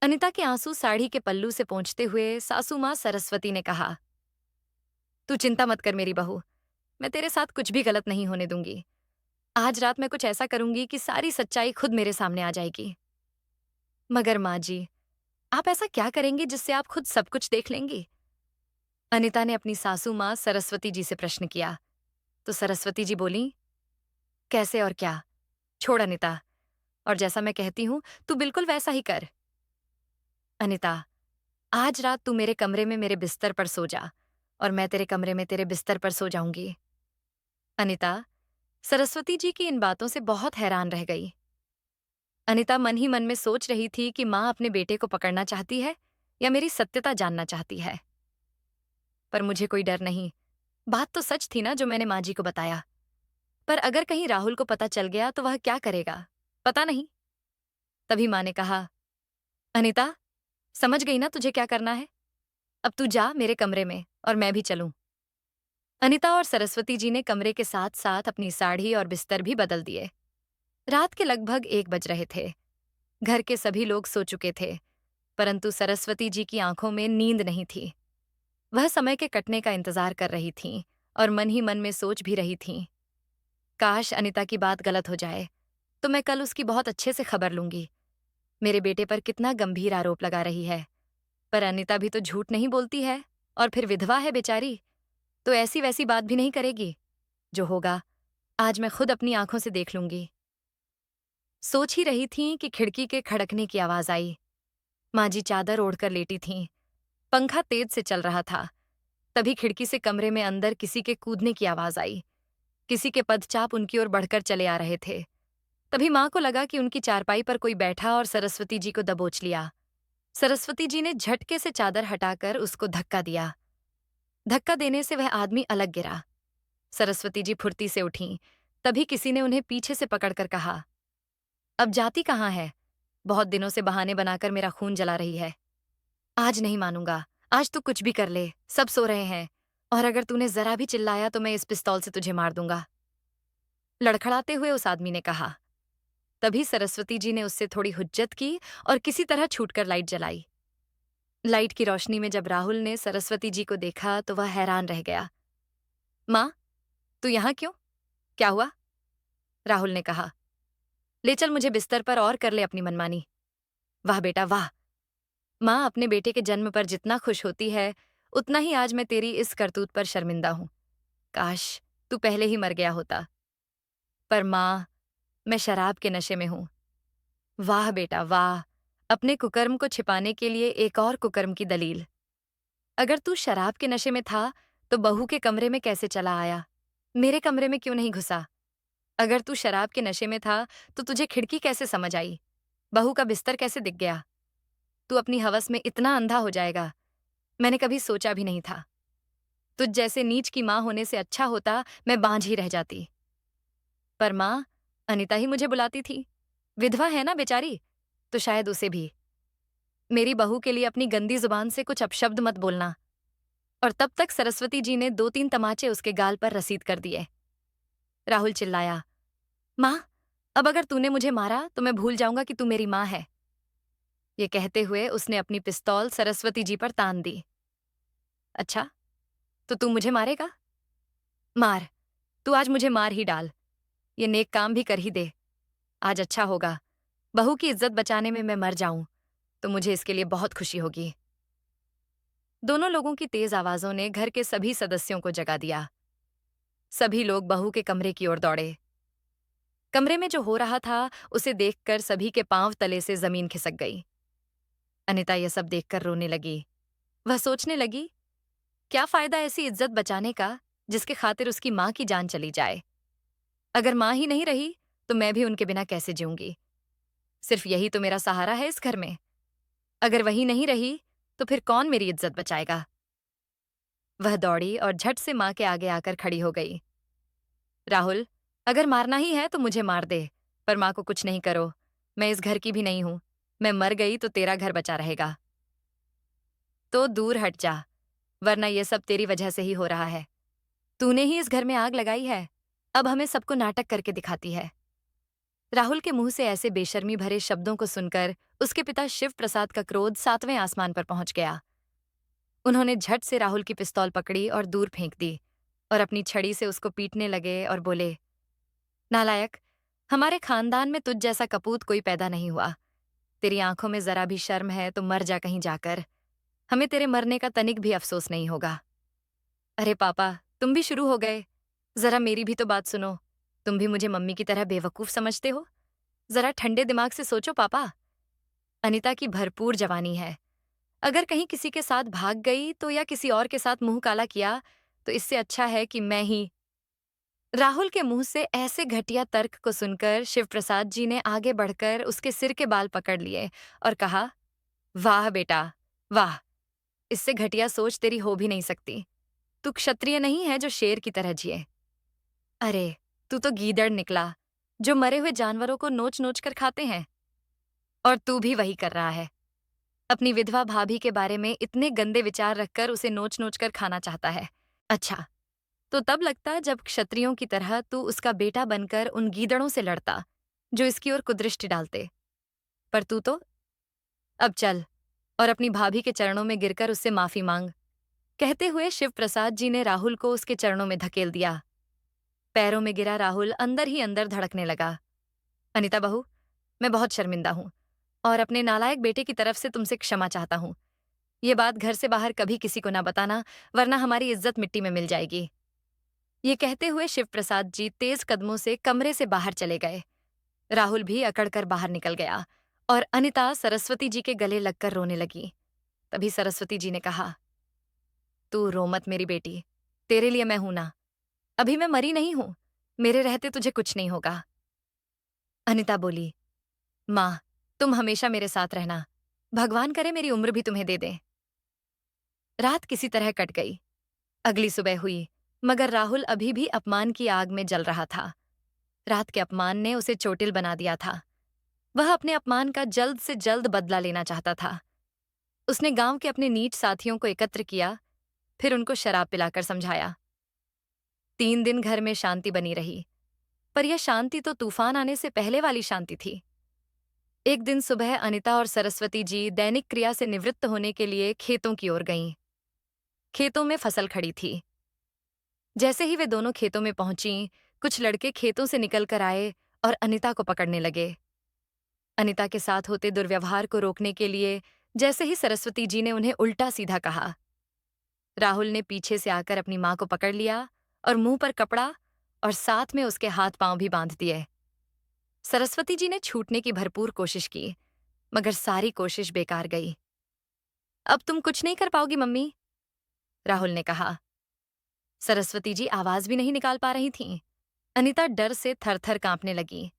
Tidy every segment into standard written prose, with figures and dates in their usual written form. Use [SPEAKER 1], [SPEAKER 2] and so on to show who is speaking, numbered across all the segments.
[SPEAKER 1] अनिता के आंसू साड़ी के पल्लू से पोंछते हुए सासू माँ सरस्वती ने कहा, तू चिंता मत कर मेरी बहू। मैं तेरे साथ कुछ भी गलत नहीं होने दूंगी। आज रात मैं कुछ ऐसा करूंगी कि सारी सच्चाई खुद मेरे सामने आ जाएगी। मगर माँ जी, आप ऐसा क्या करेंगी जिससे आप खुद सब कुछ देख लेंगी? अनिता ने अपनी सासू माँ सरस्वती जी से प्रश्न किया। तो सरस्वती जी बोली, कैसे और क्या? छोड़ अनिता, और जैसा मैं कहती हूं तू बिल्कुल वैसा ही कर। अनिता, आज रात तू मेरे कमरे में मेरे बिस्तर पर सो जा, और मैं तेरे कमरे में तेरे बिस्तर पर सो जाऊंगी। अनिता सरस्वती जी की इन बातों से बहुत हैरान रह गई। अनिता मन ही मन में सोच रही थी कि माँ अपने बेटे को पकड़ना चाहती है या मेरी सत्यता जानना चाहती है। पर मुझे कोई डर नहीं। बात तो सच थी ना जो मैंने माँ जी को बताया। पर अगर कहीं राहुल को पता चल गया तो वह क्या करेगा, पता नहीं। तभी माँ ने कहा, अनिता, समझ गई ना तुझे क्या करना है? अब तू जा मेरे कमरे में और मैं भी चलूं। अनिता और सरस्वती जी ने कमरे के साथ साथ अपनी साड़ी और बिस्तर भी बदल दिए। रात के लगभग 1 बज रहे थे। घर के सभी लोग सो चुके थे, परंतु सरस्वती जी की आंखों में नींद नहीं थी। वह समय के कटने का इंतजार कर रही थीं और मन ही मन में सोच भी रही थीं, काश अनिता की बात गलत हो जाए तो मैं कल उसकी बहुत अच्छे से खबर लूंगी। मेरे बेटे पर कितना गंभीर आरोप लगा रही है। पर अनिता भी तो झूठ नहीं बोलती है, और फिर विधवा है बेचारी, तो ऐसी वैसी बात भी नहीं करेगी। जो होगा आज मैं खुद अपनी आंखों से देख लूंगी। सोच ही रही थीं कि खिड़की के खड़कने की आवाज आई। माँ जी चादर ओढ़कर लेटी थीं। पंखा तेज से चल रहा था। तभी खिड़की से कमरे में अंदर किसी के कूदने की आवाज आई। किसी के पदचाप उनकी ओर बढ़कर चले आ रहे थे। तभी माँ को लगा कि उनकी चारपाई पर कोई बैठा और सरस्वती जी को दबोच लिया। सरस्वती जी ने झटके से चादर हटाकर उसको धक्का दिया। धक्का देने से वह आदमी अलग गिरा। सरस्वती जी फुर्ती से उठीं। तभी किसी ने उन्हें पीछे से पकड़कर कहा, अब जाती कहाँ है? बहुत दिनों से बहाने बनाकर मेरा खून जला रही है। आज नहीं मानूंगा। आज तू कुछ भी कर ले, सब सो रहे हैं, और अगर तूने जरा भी चिल्लाया तो मैं इस पिस्तौल से तुझे मार दूंगा, लड़खड़ाते हुए उस आदमी ने कहा। तभी सरस्वती जी ने उससे थोड़ी हुज्जत की और किसी तरह छूटकर लाइट जलाई। लाइट की रोशनी में जब राहुल ने सरस्वती जी को देखा तो वह हैरान रह गया। माँ, तू यहाँ क्यों? क्या हुआ? राहुल ने कहा। ले चल मुझे बिस्तर पर और कर ले अपनी मनमानी। वाह बेटा वाह। माँ अपने बेटे के जन्म पर जितना खुश होती है, उतना ही आज मैं तेरी इस करतूत पर शर्मिंदा हूं। काश तू पहले ही मर गया होता। पर माँ, मैं शराब के नशे में हूं। वाह बेटा वाह। अपने कुकर्म को छिपाने के लिए एक और कुकर्म की दलील। अगर तू शराब के नशे में था तो बहू के कमरे में कैसे चला आया? मेरे कमरे में क्यों नहीं घुसा? अगर तू शराब के नशे में था तो तुझे खिड़की कैसे समझ आई? बहू का बिस्तर कैसे दिख गया? तू अपनी हवस में इतना अंधा हो जाएगा, मैंने कभी सोचा भी नहीं था। तुझ जैसे नीच की माँ होने से अच्छा होता मैं बांझ ही रह जाती। पर माँ, अनिता ही मुझे बुलाती थी। विधवा है ना बेचारी, तो शायद उसे भी। मेरी बहू के लिए अपनी गंदी जुबान से कुछ अपशब्द मत बोलना। और तब तक सरस्वती जी ने 2-3 तमाचे उसके गाल पर रसीद कर दिए। राहुल चिल्लाया, माँ, अब अगर तूने मुझे मारा तो मैं भूल जाऊंगा कि तू मेरी माँ है। ये कहते हुए उसने अपनी पिस्तौल सरस्वती जी पर तान दी। अच्छा, तो तू मुझे मारेगा? मार, तू आज मुझे मार ही डाल। ये नेक काम भी कर ही दे। आज अच्छा होगा। बहू की इज्जत बचाने में मैं मर जाऊं तो मुझे इसके लिए बहुत खुशी होगी। दोनों लोगों की तेज आवाजों ने घर के सभी सदस्यों को जगा दिया। सभी लोग बहू के कमरे की ओर दौड़े। कमरे में जो हो रहा था उसे देखकर सभी के पांव तले से जमीन खिसक गई। अनिता यह सब देखकर रोने लगी। वह सोचने लगी, क्या फायदा ऐसी इज्जत बचाने का जिसके खातिर उसकी माँ की जान चली जाए। अगर माँ ही नहीं रही तो मैं भी उनके बिना कैसे जीऊंगी। सिर्फ यही तो मेरा सहारा है इस घर में। अगर वही नहीं रही तो फिर कौन मेरी इज्जत बचाएगा? वह दौड़ी और झट से माँ के आगे आकर खड़ी हो गई। राहुल, अगर मारना ही है तो मुझे मार दे, पर माँ को कुछ नहीं करो। मैं इस घर की भी नहीं हूं। मैं मर गई तो तेरा घर बचा रहेगा। तो दूर हट जा, वरना यह सब तेरी वजह से ही हो रहा है। तूने ही इस घर में आग लगाई है। अब हमें सबको नाटक करके दिखाती है। राहुल के मुंह से ऐसे बेशर्मी भरे शब्दों को सुनकर उसके पिता शिव प्रसाद का क्रोध 7वें आसमान पर पहुंच गया। उन्होंने झट से राहुल की पिस्तौल पकड़ी और दूर फेंक दी और अपनी छड़ी से उसको पीटने लगे और बोले, नालायक, हमारे खानदान में तुझ जैसा कपूत कोई पैदा नहीं हुआ। तेरी आंखों में जरा भी शर्म है तो मर जा कहीं जाकर। हमें तेरे मरने का तनिक भी अफसोस नहीं होगा। अरे पापा, तुम भी शुरू हो गए। जरा मेरी भी तो बात सुनो। तुम भी मुझे मम्मी की तरह बेवकूफ समझते हो? जरा ठंडे दिमाग से सोचो पापा। अनिता की भरपूर जवानी है। अगर कहीं किसी के साथ भाग गई तो या किसी और के साथ मुंह काला किया तो इससे अच्छा है कि मैं ही। राहुल के मुंह से ऐसे घटिया तर्क को सुनकर शिवप्रसाद जी ने आगे बढ़कर उसके सिर के बाल पकड़ लिए और कहा, वाह बेटा, वाह। इससे घटिया सोच तेरी हो भी नहीं सकती। तू क्षत्रिय नहीं है जो शेर की तरह जिए। अरे, तू तो गीदड़ निकला जो मरे हुए जानवरों को नोच नोच कर खाते हैं। और तू भी वही कर रहा है। अपनी विधवा भाभी के बारे में इतने गंदे विचार रखकर उसे नोच नोच कर खाना चाहता है। अच्छा, तो तब लगता जब क्षत्रियों की तरह तू उसका बेटा बनकर उन गीदड़ों से लड़ता जो इसकी ओर कुदृष्टि डालते। पर तू तो अब चल और अपनी भाभी के चरणों में गिरकर उससे माफी मांग। कहते हुए शिव प्रसाद जी ने राहुल को उसके चरणों में धकेल दिया। पैरों में गिरा राहुल अंदर ही अंदर धड़कने लगा। अनिता बहू, मैं बहुत शर्मिंदा हूं और अपने नालायक बेटे की तरफ से तुमसे क्षमा चाहता हूं। ये बात घर से बाहर कभी किसी को ना बताना, वरना हमारी इज्जत मिट्टी में मिल जाएगी। ये कहते हुए शिव प्रसाद जी तेज कदमों से कमरे से बाहर चले गए। राहुल भी अकड़कर बाहर निकल गया और अनिता सरस्वती जी के गले लगकर रोने लगी। तभी सरस्वती जी ने कहा, तू रो मत मेरी बेटी, तेरे लिए मैं हूं ना। अभी मैं मरी नहीं हूं, मेरे रहते तुझे कुछ नहीं होगा। अनिता बोली, माँ, तुम हमेशा मेरे साथ रहना। भगवान करे मेरी उम्र भी तुम्हें दे दे। रात किसी तरह कट गई। अगली सुबह हुई, मगर राहुल अभी भी अपमान की आग में जल रहा था। रात के अपमान ने उसे चोटिल बना दिया था। वह अपने अपमान का जल्द से जल्द बदला लेना चाहता था। उसने गांव के अपने नीच साथियों को एकत्र किया, फिर उनको शराब पिलाकर समझाया। 3 दिन घर में शांति बनी रही, पर यह शांति तो तूफान आने से पहले वाली शांति थी। एक दिन सुबह अनिता और सरस्वती जी दैनिक क्रिया से निवृत्त होने के लिए खेतों की ओर गईं। खेतों में फसल खड़ी थी। जैसे ही वे दोनों खेतों में पहुंचीं, कुछ लड़के खेतों से निकल कर आए और अनिता को पकड़ने लगे। अनिता के साथ होते दुर्व्यवहार को रोकने के लिए जैसे ही सरस्वती जी ने उन्हें उल्टा सीधा कहा, राहुल ने पीछे से आकर अपनी मां को पकड़ लिया और मुंह पर कपड़ा और साथ में उसके हाथ पांव भी बांध दिए। सरस्वती जी ने छूटने की भरपूर कोशिश की, मगर सारी कोशिश बेकार गई। अब तुम कुछ नहीं कर पाओगी मम्मी, राहुल ने कहा। सरस्वती जी आवाज भी नहीं निकाल पा रही थीं। अनिता डर से थर-थर कांपने लगी।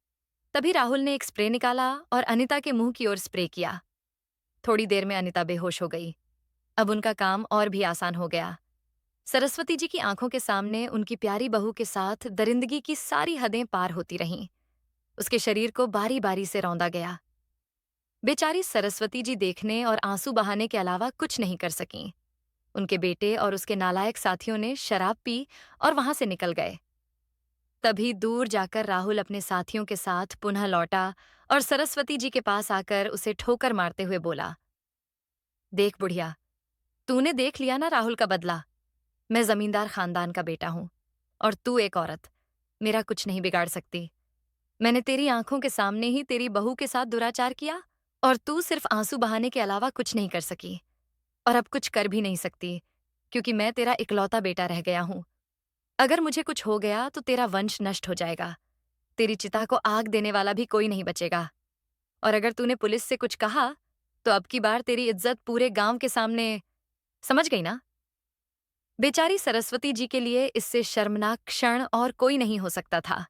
[SPEAKER 1] तभी राहुल ने एक स्प्रे निकाला और अनिता के मुंह की ओर स्प्रे किया। थोड़ी देर में अनिता बेहोश हो गई। अब उनका काम और भी आसान हो गया। सरस्वती जी की आंखों के सामने उनकी प्यारी बहू के साथ दरिंदगी की सारी हदें पार होती रहीं। उसके शरीर को बारी-बारी से रौंदा गया। बेचारी सरस्वती जी देखने और आंसू बहाने के अलावा कुछ नहीं कर सकीं। उनके बेटे और उसके नालायक साथियों ने शराब पी और वहां से निकल गए। तभी दूर जाकर राहुल अपने साथियों के साथ पुनः लौटा और सरस्वती जी के पास आकर उसे ठोकर मारते हुए बोला, देख बुढ़िया, तूने देख लिया ना राहुल का बदला। मैं जमींदार खानदान का बेटा हूं और तू एक औरत, मेरा कुछ नहीं बिगाड़ सकती। मैंने तेरी आंखों के सामने ही तेरी बहू के साथ दुराचार किया और तू सिर्फ आंसू बहाने के अलावा कुछ नहीं कर सकी और अब कुछ कर भी नहीं सकती, क्योंकि मैं तेरा इकलौता बेटा रह गया हूं। अगर मुझे कुछ हो गया तो तेरा वंश नष्ट हो जाएगा। तेरी चिता को आग देने वाला भी कोई नहीं बचेगा। और अगर तूने पुलिस से कुछ कहा तो अब की बार तेरी इज्जत पूरे गांव के सामने, समझ गई ना? बेचारी सरस्वती जी के लिए इससे शर्मनाक क्षण और कोई नहीं हो सकता था,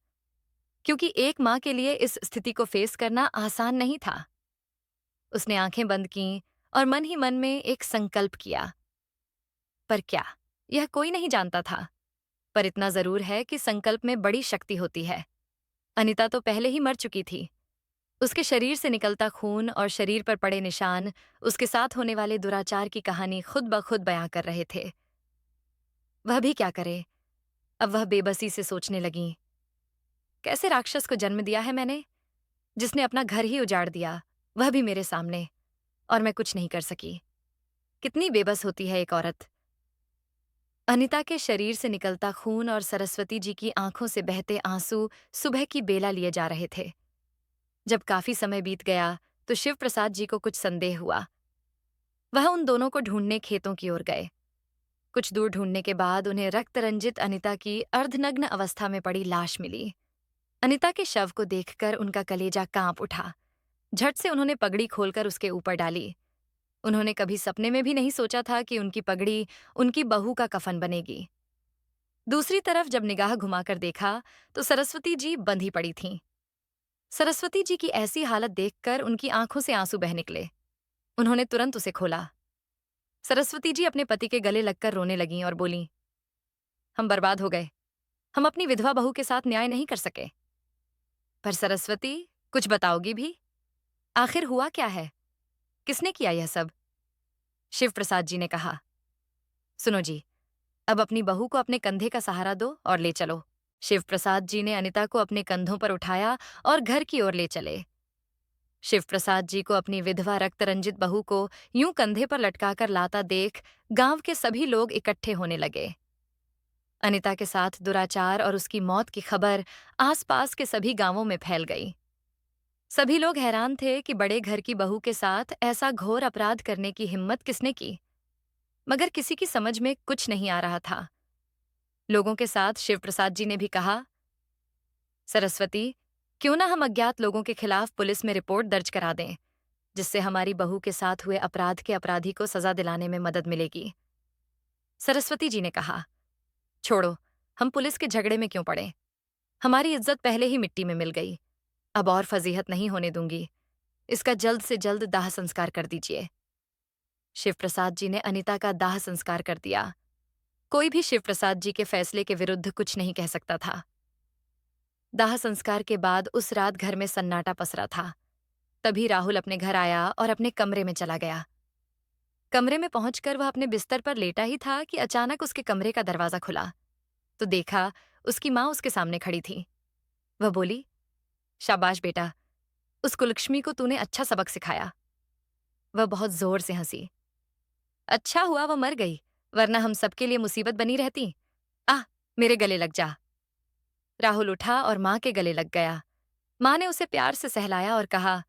[SPEAKER 1] क्योंकि एक मां के लिए इस स्थिति को फेस करना आसान नहीं था। उसने आंखें बंद कीं और मन ही मन में एक संकल्प किया। पर क्या, यह कोई नहीं जानता था। पर इतना जरूर है कि संकल्प में बड़ी शक्ति होती है। अनिता तो पहले ही मर चुकी थी। उसके शरीर से निकलता खून और शरीर पर पड़े निशान उसके साथ होने वाले दुराचार की कहानी खुद ब खुद बयां कर रहे थे। वह भी क्या करे? अब वह बेबसी से सोचने लगी, कैसे राक्षस को जन्म दिया है मैंने, जिसने अपना घर ही उजाड़ दिया, वह भी मेरे सामने, और मैं कुछ नहीं कर सकी। कितनी बेबस होती है एक औरत। अनिता के शरीर से निकलता खून और सरस्वती जी की आंखों से बहते आंसू सुबह की बेला लिए जा रहे थे। जब काफी समय बीत गया तो शिव प्रसाद जी को कुछ संदेह हुआ। वह उन दोनों को ढूंढने खेतों की ओर गए। कुछ दूर ढूंढने के बाद उन्हें रक्त रंजित अनिता की अर्धनग्न अवस्था में पड़ी लाश मिली। अनिता के शव को देखकर उनका कलेजा कांप उठा। झट से उन्होंने पगड़ी खोलकर उसके ऊपर डाली। उन्होंने कभी सपने में भी नहीं सोचा था कि उनकी पगड़ी उनकी बहू का कफन बनेगी। दूसरी तरफ जब निगाह घुमाकर देखा तो सरस्वती जी बंधी पड़ी थीं। सरस्वती जी की ऐसी हालत देखकर उनकी आंखों से आंसू बह निकले। उन्होंने तुरंत उसे खोला। सरस्वती जी अपने पति के गले लगकर रोने लगीं और बोलीं, हम बर्बाद हो गए। हम अपनी विधवा बहू के साथ न्याय नहीं कर सके। पर सरस्वती, कुछ बताओगी भी? आखिर हुआ क्या है? किसने किया यह सब? शिव प्रसाद जी ने कहा, सुनो जी, अब अपनी बहू को अपने कंधे का सहारा दो और ले चलो। शिव प्रसाद जी ने अनिता को अपने कंधों पर उठाया और घर की ओर ले चले। शिव प्रसाद जी को अपनी विधवा रक्त रंजित बहू को यूं कंधे पर लटकाकर लाता देख गांव के सभी लोग इकट्ठे होने लगे। अनिता के साथ दुराचार और उसकी मौत की खबर आसपास के सभी गांवों में फैल गई। सभी लोग हैरान थे कि बड़े घर की बहू के साथ ऐसा घोर अपराध करने की हिम्मत किसने की, मगर किसी की समझ में कुछ नहीं आ रहा था। लोगों के साथ शिव प्रसाद जी ने भी कहा, सरस्वती, क्यों ना हम अज्ञात लोगों के खिलाफ पुलिस में रिपोर्ट दर्ज करा दें, जिससे हमारी बहू के साथ हुए अपराध के अपराधी को सजा दिलाने में मदद मिलेगी। सरस्वती जी ने कहा, छोड़ो, हम पुलिस के झगड़े में क्यों पड़े। हमारी इज्जत पहले ही मिट्टी में मिल गई। अब और फजीहत नहीं होने दूंगी। इसका जल्द से जल्द दाह संस्कार कर दीजिए। शिव प्रसाद जी ने अनिता का दाह संस्कार कर दिया। कोई भी शिव प्रसाद जी के फैसले के विरुद्ध कुछ नहीं कह सकता था। दाह संस्कार के बाद उस रात घर में सन्नाटा पसरा था। तभी राहुल अपने घर आया और अपने कमरे में चला गया। कमरे में पहुंचकर वह अपने बिस्तर पर लेटा ही था कि अचानक उसके कमरे का दरवाजा खुला तो देखा उसकी माँ उसके सामने खड़ी थी। वह बोली, शाबाश बेटा, उस कुलक्ष्मी को तूने अच्छा सबक सिखाया। वह बहुत जोर से हंसी। अच्छा हुआ वह मर गई, वरना हम सबके लिए मुसीबत बनी रहती। आह, मेरे गले लग जा। राहुल उठा और माँ के गले लग गया। माँ ने उसे प्यार से सहलाया और कहा,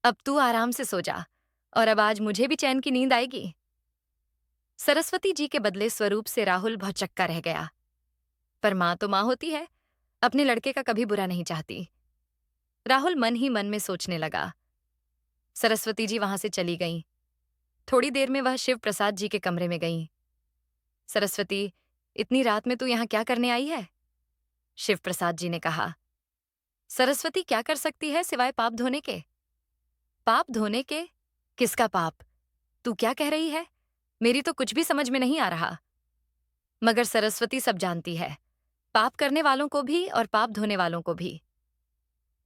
[SPEAKER 1] अब तू आराम से सो जा, और अब आज मुझे भी चैन की नींद आएगी। सरस्वती जी के बदले स्वरूप से राहुल भौचक्का रह गया। पर माँ तो माँ होती है, अपने लड़के का कभी बुरा नहीं चाहती। राहुल मन ही मन में सोचने लगा। सरस्वती जी वहां से चली गईं। थोड़ी देर में वह शिव प्रसाद जी के कमरे में गईं। सरस्वती, इतनी रात में तू यहाँ क्या करने आई है? शिव प्रसाद जी ने कहा। सरस्वती क्या कर सकती है सिवाय पाप धोने के? पाप धोने के? किसका पाप? तू क्या कह रही है? मेरी तो कुछ भी समझ में नहीं आ रहा। मगर सरस्वती सब जानती है, पाप करने वालों को भी और पाप धोने वालों को भी।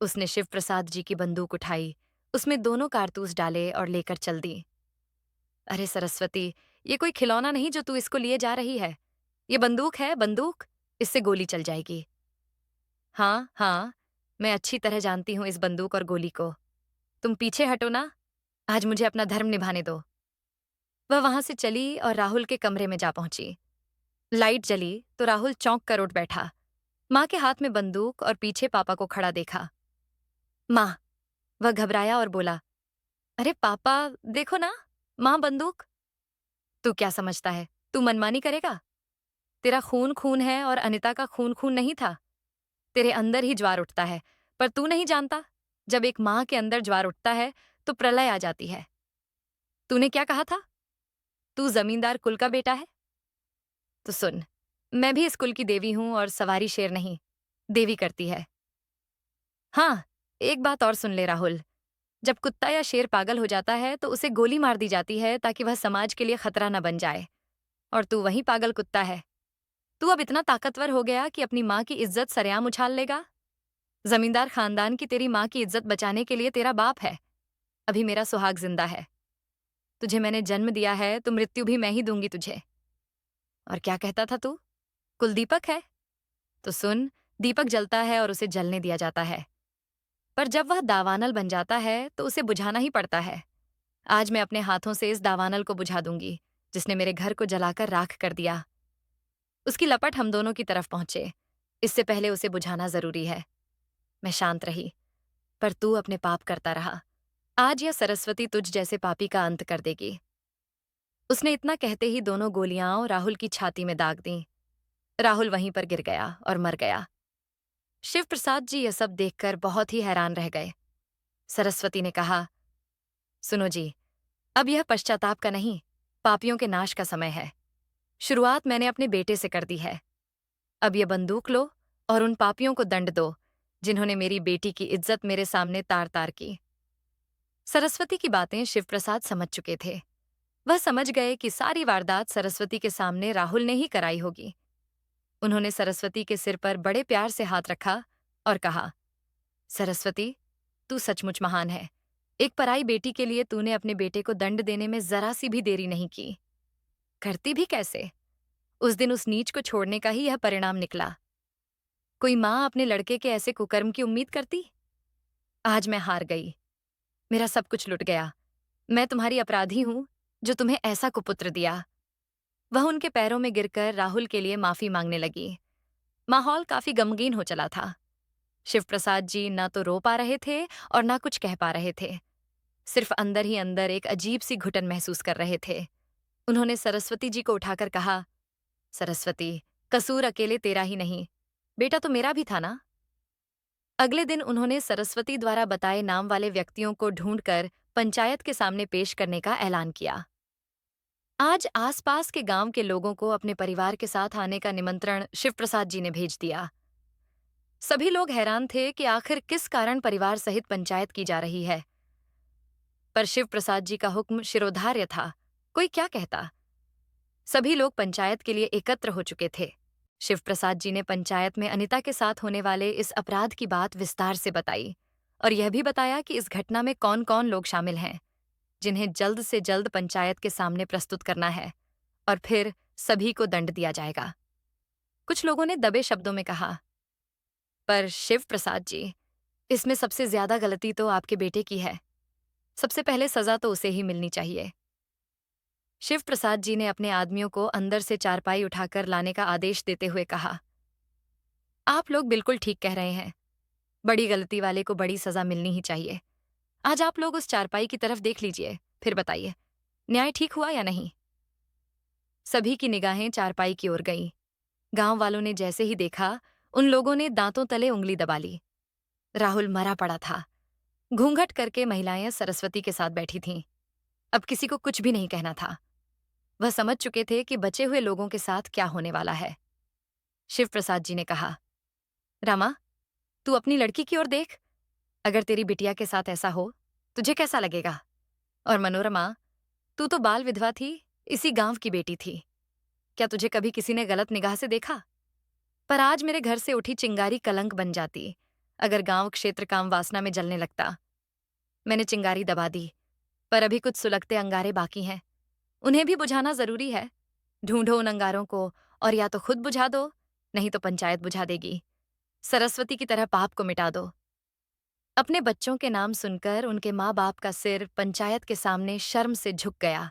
[SPEAKER 1] उसने शिव प्रसाद जी की बंदूक उठाई, उसमें दोनों कारतूस डाले और लेकर चल दी। अरे सरस्वती, ये कोई खिलौना नहीं जो तू इसको लिए जा रही है। ये बंदूक है, बंदूक। इससे गोली चल जाएगी। हाँ हाँ, मैं अच्छी तरह जानती हूँ इस बंदूक और गोली को। तुम पीछे हटो ना, आज मुझे अपना धर्म निभाने दो। वह वहां से चली और राहुल के कमरे में जा पहुंची। लाइट जली तो राहुल चौंक कर उठ बैठा। माँ के हाथ में बंदूक और पीछे पापा को खड़ा देखा। माँ, वह घबराया और बोला, अरे पापा, देखो ना, माँ बंदूक। तू क्या समझता है, तू मनमानी करेगा? तेरा खून खून है और अनिता का खून खून नहीं था। तेरे अंदर ही ज्वार उठता है, पर तू नहीं जानता, जब एक माँ के अंदर ज्वार उठता है तो प्रलय आ जाती है। तूने क्या कहा था? तू जमींदार कुल का बेटा है? तो सुन, मैं भी इस कुल की देवी हूं और सवारी शेर नहीं, देवी करती है। हाँ, एक बात और सुन ले राहुल, जब कुत्ता या शेर पागल हो जाता है तो उसे गोली मार दी जाती है ताकि वह समाज के लिए खतरा न बन जाए। और तू वही पागल कुत्ता है। तू अब इतना ताकतवर हो गया कि अपनी माँ की इज्जत सरेआम उछाल लेगा। जमींदार खानदान की तेरी माँ की इज्जत बचाने के लिए तेरा बाप है। अभी मेरा सुहाग जिंदा है। तुझे मैंने जन्म दिया है तो मृत्यु भी मैं ही दूंगी तुझे। और क्या कहता था तू? कुल दीपक है? तो सुन, दीपक जलता है और उसे जलने दिया जाता है। पर जब वह दावानल बन जाता है तो उसे बुझाना ही पड़ता है। आज मैं अपने हाथों से इस दावानल को बुझा दूंगी, जिसने मेरे घर को जलाकर राख कर दिया। उसकी लपट हम दोनों की तरफ पहुंचे। इससे पहले उसे बुझाना जरूरी है। मैं शांत रही, पर तू अपने पाप करता रहा। आज यह सरस्वती तुझ जैसे पापी का अंत कर देगी। उसने इतना कहते ही दोनों गोलियां राहुल की छाती में दाग दी। राहुल वहीं पर गिर गया और मर गया। शिव प्रसाद जी यह सब देखकर बहुत ही हैरान रह गए। सरस्वती ने कहा, सुनो जी, अब यह पश्चाताप का नहीं, पापियों के नाश का समय है। शुरुआत मैंने अपने बेटे से कर दी है। अब यह बंदूक लो और उन पापियों को दंड दो, जिन्होंने मेरी बेटी की इज्जत मेरे सामने तार तार की। सरस्वती की बातें शिव प्रसाद समझ चुके थे। वह समझ गए कि सारी वारदात सरस्वती के सामने राहुल ने ही कराई होगी। उन्होंने सरस्वती के सिर पर बड़े प्यार से हाथ रखा और कहा, सरस्वती, तू सचमुच महान है। एक पराई बेटी के लिए तूने अपने बेटे को दंड देने में जरा सी भी देरी नहीं की। करती भी कैसे? उस दिन उस नीच को छोड़ने का ही यह परिणाम निकला। कोई माँ अपने लड़के के ऐसे कुकर्म की उम्मीद करती? आज मैं हार गई। मेरा सब कुछ लुट गया। मैं तुम्हारी अपराधी हूं, जो तुम्हें ऐसा कुपुत्र दिया। वह उनके पैरों में गिरकर राहुल के लिए माफी मांगने लगी। माहौल काफी गमगीन हो चला था। शिव प्रसाद जी ना तो रो पा रहे थे और ना कुछ कह पा रहे थे। सिर्फ अंदर ही अंदर एक अजीब सी घुटन महसूस कर रहे थे। उन्होंने सरस्वती जी को उठाकर कहा, सरस्वती, कसूर अकेले तेरा ही नहीं, बेटा तो मेरा भी था ना। अगले दिन उन्होंने सरस्वती द्वारा बताए नाम वाले व्यक्तियों को ढूंढकर पंचायत के सामने पेश करने का ऐलान किया। आज आसपास के गांव के लोगों को अपने परिवार के साथ आने का निमंत्रण शिव प्रसाद जी ने भेज दिया। सभी लोग हैरान थे कि आखिर किस कारण परिवार सहित पंचायत की जा रही है। पर शिव प्रसाद जी का हुक्म शिरोधार्य था। कोई क्या कहता? सभी लोग पंचायत के लिए एकत्र हो चुके थे। शिव प्रसाद जी ने पंचायत में अनिता के साथ होने वाले इस अपराध की बात विस्तार से बताई और यह भी बताया कि इस घटना में कौन कौन लोग शामिल हैं, जिन्हें जल्द से जल्द पंचायत के सामने प्रस्तुत करना है और फिर सभी को दंड दिया जाएगा। कुछ लोगों ने दबे शब्दों में कहा, पर शिव प्रसाद जी, इसमें सबसे ज्यादा गलती तो आपके बेटे की है। सबसे पहले सजा तो उसे ही मिलनी चाहिए। शिव प्रसाद जी ने अपने आदमियों को अंदर से चारपाई उठाकर लाने का आदेश देते हुए कहा, आप लोग बिल्कुल ठीक कह रहे हैं। बड़ी गलती वाले को बड़ी सजा मिलनी ही चाहिए। आज आप लोग उस चारपाई की तरफ देख लीजिए, फिर बताइए, न्याय ठीक हुआ या नहीं? सभी की निगाहें चारपाई की ओर गईं। गांव वालों ने जैसे ही देखा, उन लोगों ने दांतों तले उंगली दबा ली। राहुल मरा पड़ा था। घूंघट करके महिलाएं सरस्वती के साथ बैठी थीं। अब किसी को कुछ भी नहीं कहना था। वह समझ चुके थे कि बचे हुए लोगों के साथ क्या होने वाला है। शिव प्रसाद जी ने कहा, रामा, तू अपनी लड़की की ओर देख। अगर तेरी बिटिया के साथ ऐसा हो, तुझे कैसा लगेगा? और मनोरमा, तू तो बाल विधवा थी, इसी गांव की बेटी थी। क्या तुझे कभी किसी ने गलत निगाह से देखा? पर आज मेरे घर से उठी चिंगारी कलंक बन जाती, अगर गांव क्षेत्र काम वासना में जलने लगता। मैंने चिंगारी दबा दी, पर अभी कुछ सुलगते अंगारे बाकी हैं। उन्हें भी बुझाना जरूरी है। ढूंढो उन अंगारों को और या तो खुद बुझा दो, नहीं तो पंचायत बुझा देगी। सरस्वती की तरह पाप को मिटा दो। अपने बच्चों के नाम सुनकर उनके माँ बाप का सिर पंचायत के सामने शर्म से झुक गया।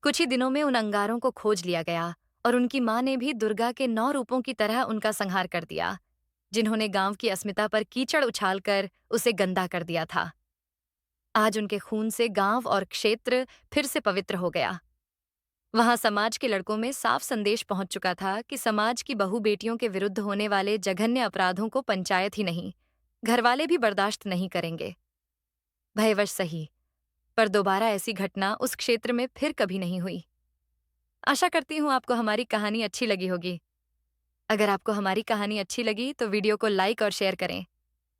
[SPEAKER 1] कुछ ही दिनों में उन अंगारों को खोज लिया गया और उनकी माँ ने भी दुर्गा के 9 रूपों की तरह उनका संहार कर दिया, जिन्होंने गांव की अस्मिता पर कीचड़ उछालकर उसे गंदा कर दिया था। आज उनके खून से गांव और क्षेत्र फिर से पवित्र हो गया। वहां समाज के लड़कों में साफ संदेश पहुंच चुका था कि समाज की बहू बेटियों के विरुद्ध होने वाले जघन्य अपराधों को पंचायत ही नहीं, घरवाले भी बर्दाश्त नहीं करेंगे। भयवश सही, पर दोबारा ऐसी घटना उस क्षेत्र में फिर कभी नहीं हुई। आशा करती हूँ आपको हमारी कहानी अच्छी लगी होगी। अगर आपको हमारी कहानी अच्छी लगी तो वीडियो को लाइक और शेयर करें।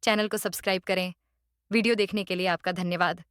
[SPEAKER 1] चैनल को सब्सक्राइब करें। वीडियो देखने के लिए आपका धन्यवाद।